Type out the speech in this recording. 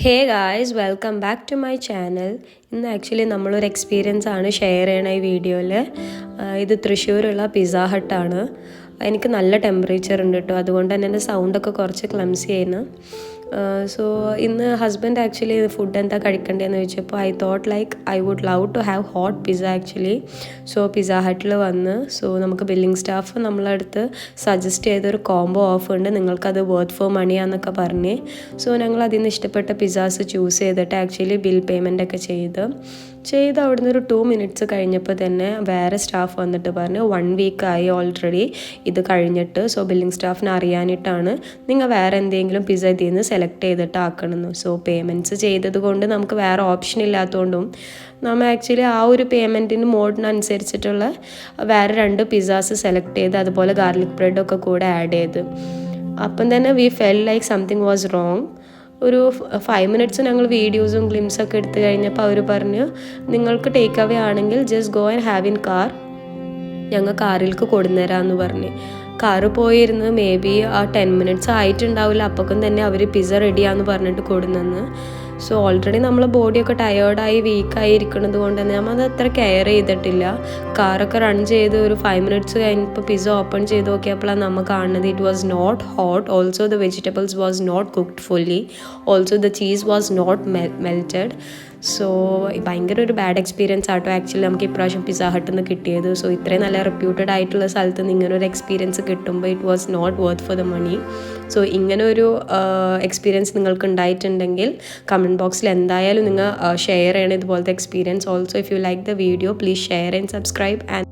Hey guys, welcome back to my channel. ഇന്ന് actually നമ്മളൊരു experience ആണ് ഷെയർ ചെയ്യണ ഈ വീഡിയോയിൽ. ഇത് തൃശ്ശൂരുള്ള പിസ്സ ഹട്ടാണ്. എനിക്ക് നല്ല ടെമ്പറേച്ചർ ഉണ്ട് കേട്ടോ, അതുകൊണ്ട് തന്നെ എൻ്റെ സൗണ്ടൊക്കെ കുറച്ച് ക്ലംസി ആയിരുന്നു. സോ ഇന്ന് ഹസ്ബൻഡ് ആക്ച്വലി ഫുഡ് എന്താ കഴിക്കേണ്ടതെന്ന് ചോദിച്ചപ്പോൾ I thought like I would love to have hot pizza actually. So pizza ഹട്ടിൽ വന്ന് നമുക്ക് ബില്ലിംഗ് സ്റ്റാഫ് നമ്മളടുത്ത് സജസ്റ്റ് ചെയ്തൊരു കോംബോ ഓഫർ ഉണ്ട്, നിങ്ങൾക്കത് വർത്ത് ഫോർ മണിയാന്നൊക്കെ പറഞ്ഞ്. സോ ഞങ്ങൾ അതിൽ നിന്ന് ഇഷ്ടപ്പെട്ട പിസ്സാസ് ചൂസ് ചെയ്തിട്ട് ആക്ച്വലി ബിൽ പേയ്മെൻ്റ് ഒക്കെ ചെയ്ത് അവിടുന്ന് ഒരു 2 minutes കഴിഞ്ഞപ്പോൾ തന്നെ വേറെ സ്റ്റാഫ് വന്നിട്ട് പറഞ്ഞു 1 week ആയി ഓൾറെഡി ഇത് കഴിഞ്ഞിട്ട്. സോ ബില്ലിംഗ് സ്റ്റാഫിന് അറിയാനിട്ടാണ് നിങ്ങൾ വേറെ എന്തെങ്കിലും പിസ്സ ഇതിൽ നിന്ന് സെലക്ട് ചെയ്തിട്ട് ആക്കണമെന്ന്. സോ പേയ്മെൻറ്റ്സ് ചെയ്തത് കൊണ്ട് നമുക്ക് വേറെ ഓപ്ഷൻ ഇല്ലാത്തതുകൊണ്ടും നമ്മൾ ആക്ച്വലി ആ ഒരു പേയ്മെൻറ്റിന് മോഡിനനുസരിച്ചിട്ടുള്ള വേറെ 2 പിസ്സാസ് സെലക്ട് ചെയ്ത് അതുപോലെ ഗാർലിക് ബ്രെഡൊക്കെ കൂടെ ആഡ് ചെയ്ത്. അപ്പം തന്നെ we fell like something was wrong. ഒരു 5 minutes ഞങ്ങൾ വീഡിയോസും ഗ്ലിംസൊക്കെ എടുത്തു കഴിഞ്ഞപ്പോൾ അവർ പറഞ്ഞു നിങ്ങൾക്ക് ടേക്ക് അവേ ആണെങ്കിൽ just go and have in car, ഞങ്ങൾ കാറിലേക്ക് കൊടുന്നേരാമെന്ന് പറഞ്ഞ്. കാറ് പോയിരുന്ന് മേ ബി ആ 10 minutes ആയിട്ടുണ്ടാവില്ല, അപ്പോഴേക്കും തന്നെ അവർ പിസ്സ റെഡിയാന്ന് പറഞ്ഞിട്ട് കൊടുന്നെന്ന്. സോ ഓൾറെഡി നമ്മളെ ബോഡിയൊക്കെ ടയേർഡായി വീക്കായി ഇരിക്കുന്നത് കൊണ്ട് തന്നെ നമ്മളത് അത്ര കെയർ ചെയ്തിട്ടില്ല. കാറൊക്കെ റൺ ചെയ്ത് ഒരു 5 minutes കഴിഞ്ഞപ്പോൾ പിസ്സ ഓപ്പൺ ചെയ്ത് നോക്കിയപ്പോഴാണ് നമ്മൾ കാണുന്നത് it was not hot. Also the vegetables was not cooked fully. Also the cheese was not melted. So ഭയങ്കര ഒരു ബാഡ് എക്സ്പീരിയൻസ് ആട്ടോ ആക്ച്വലി നമുക്ക് ഇപ്രാവശ്യം പിസ്സ ഹട്ടിൽ നിന്ന് കിട്ടിയത്. സോ ഇത്രയും നല്ല റെപ്യൂട്ടഡ് ആയിട്ടുള്ള സ്ഥലത്ത് നിന്ന് ഇങ്ങനെ ഒരു എക്സ്പീരിയൻസ് കിട്ടുമ്പോൾ it was not worth for the money. So ഇങ്ങനെ ഒരു എക്സ്പീരിയൻസ് നിങ്ങൾക്ക് ഉണ്ടായിട്ടുണ്ടെങ്കിൽ കമൻറ്റ് ബോക്സിൽ എന്തായാലും നിങ്ങൾ ഷെയർ ചെയ്യണം ഇതുപോലത്തെ experience. Also if you like the video please share and subscribe and